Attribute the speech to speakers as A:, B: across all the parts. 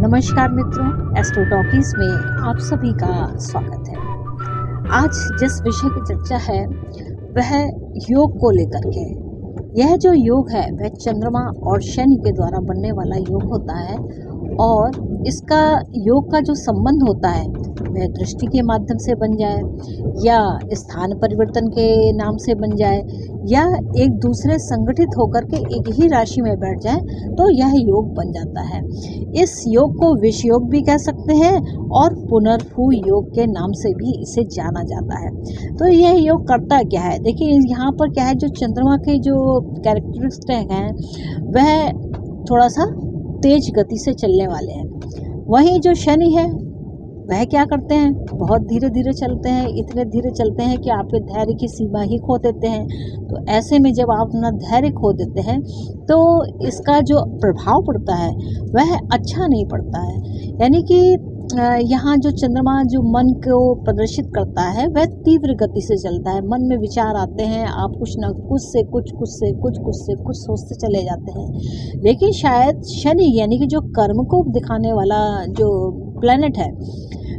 A: नमस्कार मित्रों, astro talkies में आप सभी का स्वागत है। आज जिस विषय की चर्चा है वह योग को लेकर के। यह जो योग है वह चंद्रमा और शनि के द्वारा बनने वाला योग होता है और इसका योग का जो संबंध होता है वह दृष्टि के माध्यम से बन जाए या स्थान परिवर्तन के नाम से बन जाए या एक दूसरे संगठित होकर के एक ही राशि में बैठ जाए तो यह योग बन जाता है। इस योग को विष योग भी कह सकते हैं और पुनर्भू योग के नाम से भी इसे जाना जाता है। तो यह योग करता क्या है? देखिए यहाँ पर क्या है, जो चंद्रमा के जो कैरेक्टरिस्टिक हैं वह थोड़ा सा तेज गति से चलने वाले हैं। वहीं जो शनि है वह क्या करते हैं, बहुत धीरे धीरे चलते हैं। इतने धीरे चलते हैं कि आपके धैर्य की सीमा ही खो देते हैं। तो ऐसे में जब आप अपना धैर्य खो देते हैं तो इसका जो प्रभाव पड़ता है वह अच्छा नहीं पड़ता है। यानी कि यहाँ जो चंद्रमा जो मन को प्रदर्शित करता है वह तीव्र गति से चलता है। मन में विचार आते हैं, आप कुछ न कुछ से कुछ सोचते चले जाते हैं। लेकिन शायद शनि यानी कि जो कर्म को दिखाने वाला जो प्लैनेट है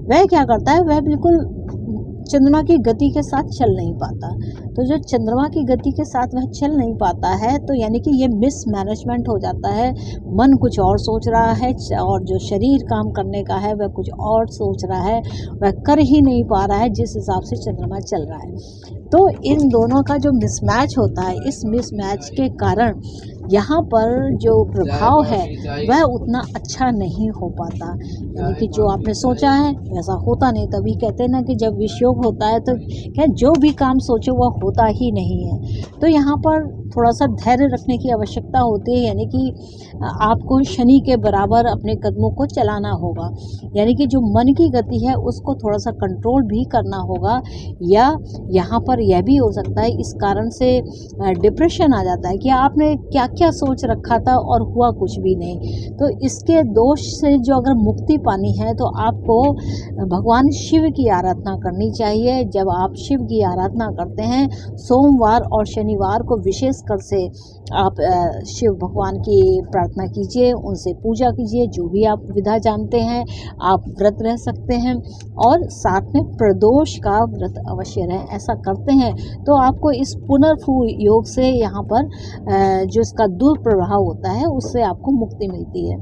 A: वह क्या करता है, वह बिल्कुल चंद्रमा की गति के साथ चल नहीं पाता। तो जो चंद्रमा की गति के साथ वह चल नहीं पाता है तो यानी कि ये मिसमैनेजमेंट हो जाता है। मन कुछ और सोच रहा है और जो शरीर काम करने का है वह कुछ और सोच रहा है, वह कर ही नहीं पा रहा है जिस हिसाब से चंद्रमा चल रहा है। तो इन दोनों का जो मिसमैच होता है, इस मिसमैच के कारण यहाँ पर जो प्रभाव है वह उतना अच्छा नहीं हो पाता। यानी कि जो आपने सोचा है वैसा होता नहीं। तभी कहते हैं ना कि जब विषयोग होता है तो क्या जो भी काम सोचो वह होता ही नहीं है। तो यहाँ पर थोड़ा सा धैर्य रखने की आवश्यकता होती है। यानी कि आपको शनि के बराबर अपने कदमों को चलाना होगा। यानी कि जो मन की गति है उसको थोड़ा सा कंट्रोल भी करना होगा। या यहाँ पर यह भी हो सकता है इस कारण से डिप्रेशन आ जाता है कि आपने क्या क्या सोच रखा था और हुआ कुछ भी नहीं। तो इसके दोष से जो अगर मुक्ति पानी है तो आपको भगवान शिव की आराधना करनी चाहिए। जब आप शिव की आराधना करते हैं सोमवार और शनिवार को विशेष कर से आप शिव भगवान की प्रार्थना कीजिए, उनसे पूजा कीजिए। जो भी आप विधा जानते हैं आप व्रत रह सकते हैं और साथ में प्रदोष का व्रत अवश्य रहें। ऐसा करते हैं तो आपको इस पुनर्भू योग से यहाँ पर जो इसका दुष्प्रभाव होता है उससे आपको मुक्ति मिलती है।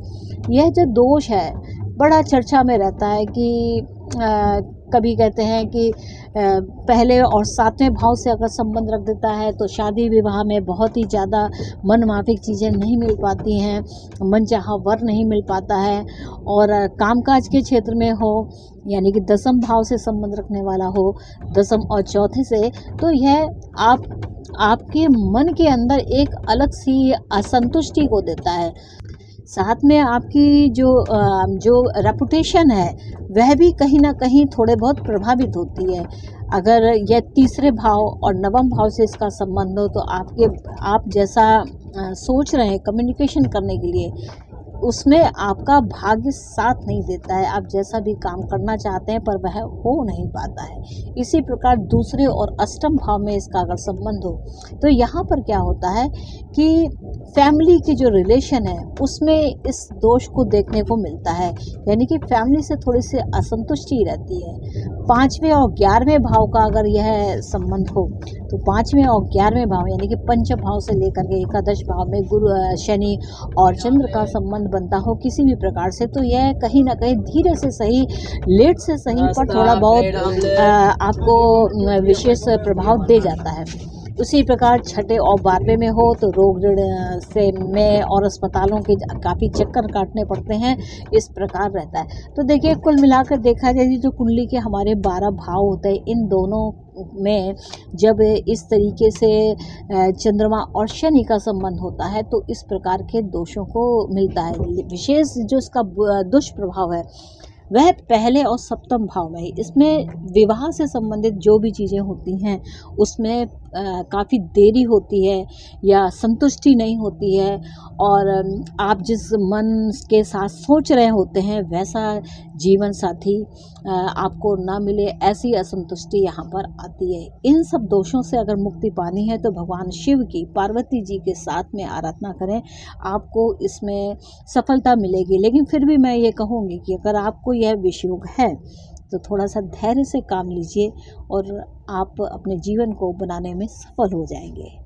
A: यह जो दोष है बड़ा चर्चा में रहता है कि कभी कहते हैं कि पहले और सातवें भाव से अगर संबंध रख देता है तो शादी विवाह में बहुत ही ज़्यादा मनमाफिक चीज़ें नहीं मिल पाती हैं, मनचाहा वर नहीं मिल पाता है। और कामकाज के क्षेत्र में हो यानी कि दसम भाव से संबंध रखने वाला हो, दसम और चौथे से, तो यह आपके मन के अंदर एक अलग सी असंतुष्टि को देता है। साथ में आपकी जो रेपुटेशन है वह भी कहीं ना कहीं थोड़े बहुत प्रभावित होती है। अगर यह तीसरे भाव और नवम भाव से इसका संबंध हो तो आप जैसा सोच रहे हैं कम्युनिकेशन करने के लिए उसमें आपका भाग्य साथ नहीं देता है। आप जैसा भी काम करना चाहते हैं पर वह हो नहीं पाता है। इसी प्रकार दूसरे और अष्टम भाव में इसका अगर संबंध हो तो यहाँ पर क्या होता है कि फैमिली की जो रिलेशन है उसमें इस दोष को देखने को मिलता है। यानी कि फैमिली से थोड़ी सी असंतुष्टि रहती है। 5वें और 11वें भाव का अगर यह संबंध हो तो 5वें और 11वें भाव यानी कि पंचम भाव से लेकर के एकादश भाव में गुरु शनि और चंद्र का संबंध बनता हो किसी भी प्रकार से, तो यह कहीं ना कहीं धीरे से सही, लेट से सही पर थोड़ा बहुत आपको विशेष प्रभाव दे जाता है। उसी प्रकार छठे और 12वें में हो तो रोग से में और अस्पतालों के काफ़ी चक्कर काटने पड़ते हैं। इस प्रकार रहता है। तो देखिए कुल मिलाकर देखा जाए जो कुंडली के हमारे 12 भाव होते हैं इन दोनों में जब इस तरीके से चंद्रमा और शनि का संबंध होता है तो इस प्रकार के दोषों को मिलता है। विशेष जो इसका दुष्प्रभाव है वह पहले और सप्तम भाव में है। इसमें विवाह से संबंधित जो भी चीज़ें होती हैं उसमें काफ़ी देरी होती है या संतुष्टि नहीं होती है, और आप जिस मन के साथ सोच रहे होते हैं वैसा जीवन साथी आपको ना मिले, ऐसी असंतुष्टि यहाँ पर आती है। इन सब दोषों से अगर मुक्ति पानी है तो भगवान शिव की पार्वती जी के साथ में आराधना करें, आपको इसमें सफलता मिलेगी। लेकिन फिर भी मैं ये कहूँगी कि अगर आपको यह विषयोग है तो थोड़ा सा धैर्य से काम लीजिए और आप अपने जीवन को बनाने में सफल हो जाएंगे।